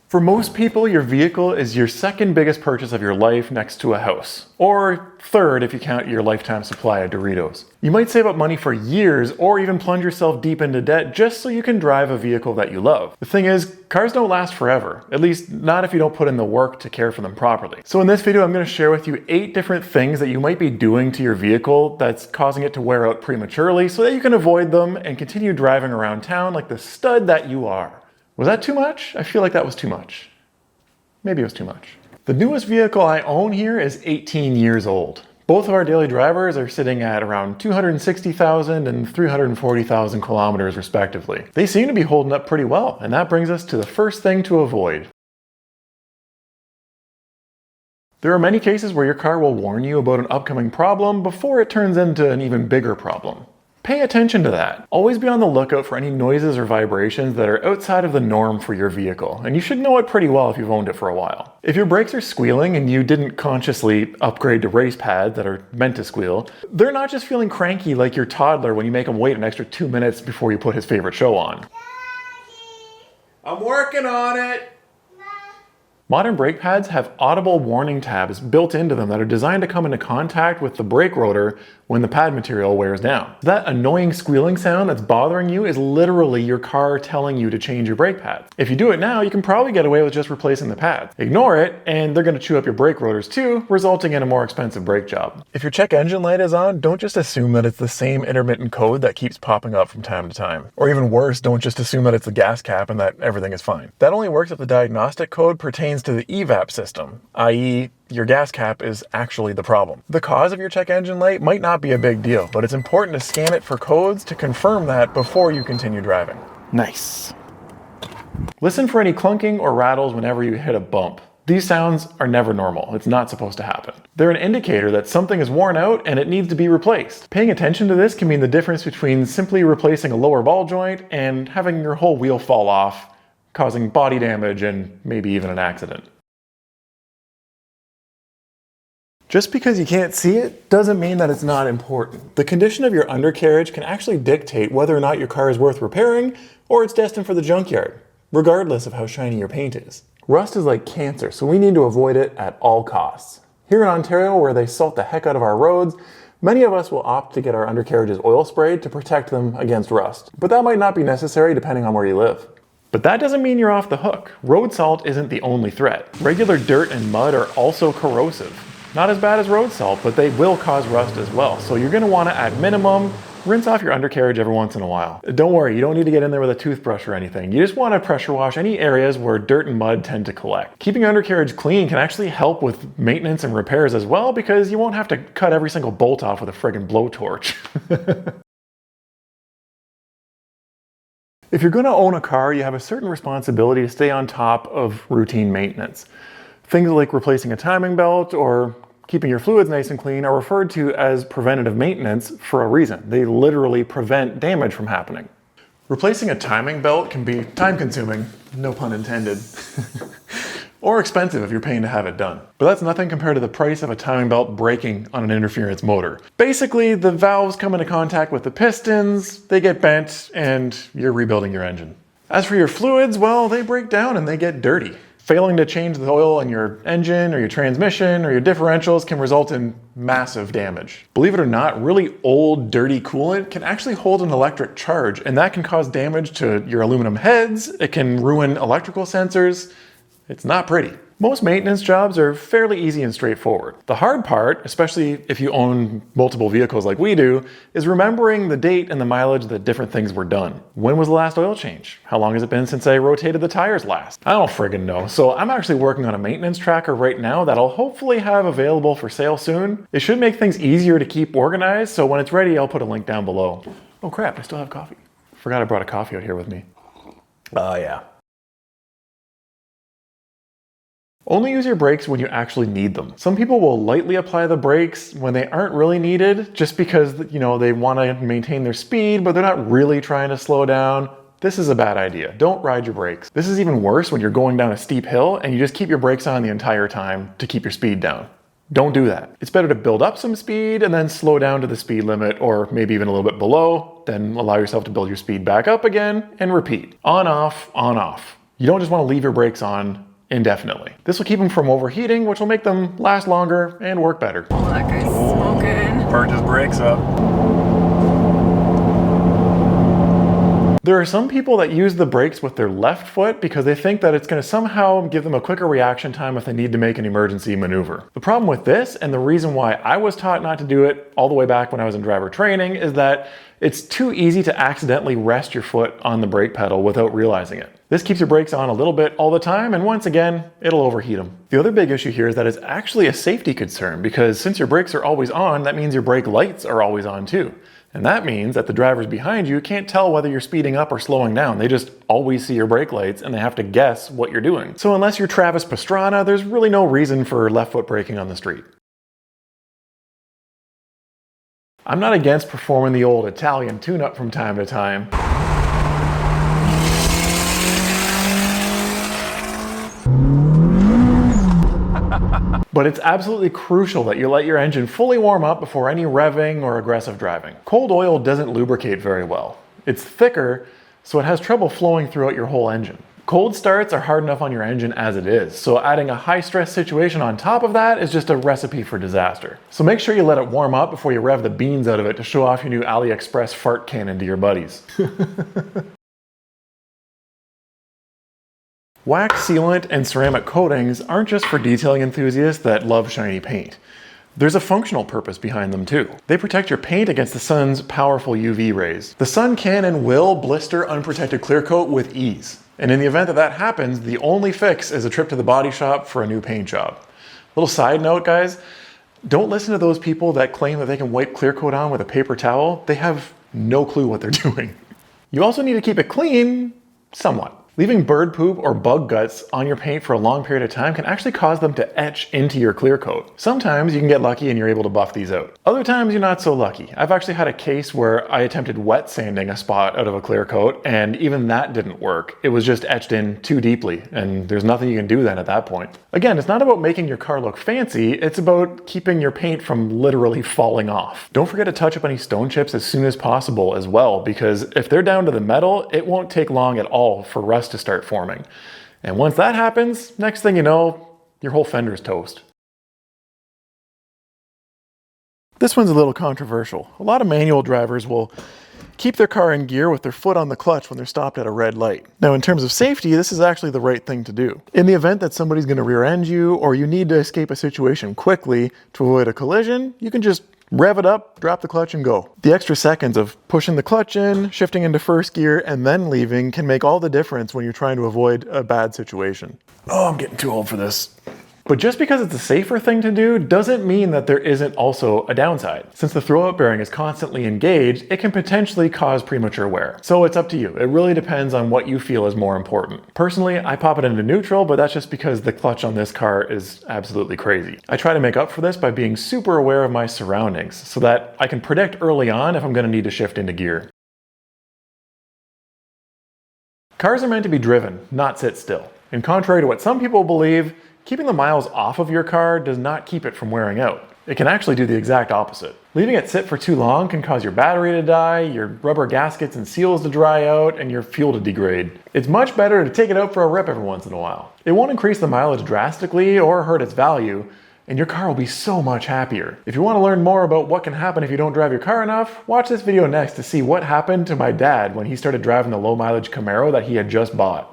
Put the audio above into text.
For most people, your vehicle is your second biggest purchase of your life next to a house, or third if you count your lifetime supply of Doritos. You might save up money for years or even plunge yourself deep into debt just so you can drive a vehicle that you love. The thing is, cars don't last forever, at least not if you don't put in the work to care for them properly. So in this video, I'm going to share with you 8 different things that you might be doing to your vehicle that's causing it to wear out prematurely so that you can avoid them and continue driving around town like the stud that you are. Was that too much? I feel like that was too much. Maybe it was too much. The newest vehicle I own here is 18 years old. Both of our daily drivers are sitting at around 260,000 and 340,000 kilometers respectively. They seem to be holding up pretty well, and that brings us to the first thing to avoid. There are many cases where your car will warn you about an upcoming problem before it turns into an even bigger problem. Pay attention to that. Always be on the lookout for any noises or vibrations that are outside of the norm for your vehicle, and you should know it pretty well if you've owned it for a while. If your brakes are squealing and you didn't consciously upgrade to race pads that are meant to squeal, they're not just feeling cranky like your toddler when you make him wait an extra 2 minutes before you put his favorite show on. Daddy. I'm working on it! Modern brake pads have audible warning tabs built into them that are designed to come into contact with the brake rotor when the pad material wears down. That annoying squealing sound that's bothering you is literally your car telling you to change your brake pads. If you do it now, you can probably get away with just replacing the pads. Ignore it, and they're going to chew up your brake rotors too, resulting in a more expensive brake job. If your check engine light is on, don't just assume that it's the same intermittent code that keeps popping up from time to time. Or even worse, don't just assume that it's the gas cap and that everything is fine. That only works if the diagnostic code pertains to the evap system, i.e., your gas cap is actually the problem. The cause of your check engine light might not be a big deal, but it's important to scan it for codes to confirm that before you continue driving. Nice. Listen for any clunking or rattles whenever you hit a bump. These sounds are never normal. It's not supposed to happen. They're an indicator that something is worn out and it needs to be replaced. Paying attention to this can mean the difference between simply replacing a lower ball joint and having your whole wheel fall off, causing body damage and maybe even an accident. Just because you can't see it doesn't mean that it's not important. The condition of your undercarriage can actually dictate whether or not your car is worth repairing or it's destined for the junkyard, regardless of how shiny your paint is. Rust is like cancer, so we need to avoid it at all costs. Here in Ontario, where they salt the heck out of our roads, many of us will opt to get our undercarriages oil sprayed to protect them against rust. But that might not be necessary depending on where you live. But that doesn't mean you're off the hook. Road salt isn't the only threat. Regular dirt and mud are also corrosive. Not as bad as road salt, but they will cause rust as well. So you're going to want to, at minimum, rinse off your undercarriage every once in a while. Don't worry, you don't need to get in there with a toothbrush or anything. You just want to pressure wash any areas where dirt and mud tend to collect. Keeping your undercarriage clean can actually help with maintenance and repairs as well, because you won't have to cut every single bolt off with a friggin' blowtorch. If you're going to own a car, you have a certain responsibility to stay on top of routine maintenance. Things like replacing a timing belt or keeping your fluids nice and clean are referred to as preventative maintenance for a reason. They literally prevent damage from happening. Replacing a timing belt can be time-consuming, no pun intended, or expensive if you're paying to have it done. But that's nothing compared to the price of a timing belt breaking on an interference motor. Basically, the valves come into contact with the pistons, they get bent, and you're rebuilding your engine. As for your fluids, well, they break down and they get dirty. Failing to change the oil in your engine or your transmission or your differentials can result in massive damage. Believe it or not, really old, dirty coolant can actually hold an electric charge, and that can cause damage to your aluminum heads. It can ruin electrical sensors. It's not pretty. Most maintenance jobs are fairly easy and straightforward. The hard part, especially if you own multiple vehicles like we do, is remembering the date and the mileage that different things were done. When was the last oil change? How long has it been since I rotated the tires last? I don't friggin' know. So I'm actually working on a maintenance tracker right now that I'll hopefully have available for sale soon. It should make things easier to keep organized, so when it's ready, I'll put a link down below. Oh crap, I still have coffee. Forgot I brought a coffee out here with me. Yeah. Only use your brakes when you actually need them. Some people will lightly apply the brakes when they aren't really needed, just because, they want to maintain their speed, but they're not really trying to slow down. This is a bad idea. Don't ride your brakes. This is even worse when you're going down a steep hill and you just keep your brakes on the entire time to keep your speed down. Don't do that. It's better to build up some speed and then slow down to the speed limit, or maybe even a little bit below, then allow yourself to build your speed back up again and repeat. On, off, on, off. You don't just want to leave your brakes on indefinitely. This will keep them from overheating, which will make them last longer and work better. Oh, that guy's smoking. Burnt his brakes up. There are some people that use the brakes with their left foot because they think that it's going to somehow give them a quicker reaction time if they need to make an emergency maneuver. The problem with this, and the reason why I was taught not to do it all the way back when I was in driver training, is that it's too easy to accidentally rest your foot on the brake pedal without realizing it. This keeps your brakes on a little bit all the time, and once again, it'll overheat them. The other big issue here is that it's actually a safety concern, because since your brakes are always on, that means your brake lights are always on too. And that means that the drivers behind you can't tell whether you're speeding up or slowing down. They just always see your brake lights and they have to guess what you're doing. So unless you're Travis Pastrana, there's really no reason for left foot braking on the street. I'm not against performing the old Italian tune-up from time to time. But it's absolutely crucial that you let your engine fully warm up before any revving or aggressive driving. Cold oil doesn't lubricate very well. It's thicker, so it has trouble flowing throughout your whole engine. Cold starts are hard enough on your engine as it is, so adding a high-stress situation on top of that is just a recipe for disaster. So make sure you let it warm up before you rev the beans out of it to show off your new AliExpress fart cannon to your buddies. Wax sealant and ceramic coatings aren't just for detailing enthusiasts that love shiny paint. There's a functional purpose behind them too. They protect your paint against the sun's powerful UV rays. The sun can and will blister unprotected clear coat with ease. And in the event that that happens, the only fix is a trip to the body shop for a new paint job. Little side note, guys, don't listen to those people that claim that they can wipe clear coat on with a paper towel. They have no clue what they're doing. You also need to keep it clean, somewhat. Leaving bird poop or bug guts on your paint for a long period of time can actually cause them to etch into your clear coat. Sometimes you can get lucky and you're able to buff these out. Other times you're not so lucky. I've actually had a case where I attempted wet sanding a spot out of a clear coat, and even that didn't work. It was just etched in too deeply, and there's nothing you can do then at that point. Again, it's not about making your car look fancy, it's about keeping your paint from literally falling off. Don't forget to touch up any stone chips as soon as possible as well, because if they're down to the metal, it won't take long at all for rust to start forming. And once that happens, next thing you know, your whole fender's toast. This one's a little controversial. A lot of manual drivers will keep their car in gear with their foot on the clutch when they're stopped at a red light. Now, in terms of safety, this is actually the right thing to do. In the event that somebody's going to rear end you, or you need to escape a situation quickly to avoid a collision, you can just rev it up, drop the clutch, and go. The extra seconds of pushing the clutch in, shifting into first gear, and then leaving can make all the difference when you're trying to avoid a bad situation. Oh, I'm getting too old for this. But just because it's a safer thing to do doesn't mean that there isn't also a downside. Since the throwout bearing is constantly engaged, it can potentially cause premature wear. So it's up to you. It really depends on what you feel is more important. Personally, I pop it into neutral, but that's just because the clutch on this car is absolutely crazy. I try to make up for this by being super aware of my surroundings so that I can predict early on if I'm going to need to shift into gear. Cars are meant to be driven, not sit still. And contrary to what some people believe, keeping the miles off of your car does not keep it from wearing out. It can actually do the exact opposite. Leaving it sit for too long can cause your battery to die, your rubber gaskets and seals to dry out, and your fuel to degrade. It's much better to take it out for a rip every once in a while. It won't increase the mileage drastically or hurt its value, and your car will be so much happier. If you want to learn more about what can happen if you don't drive your car enough, watch this video next to see what happened to my dad when he started driving the low mileage Camaro that he had just bought.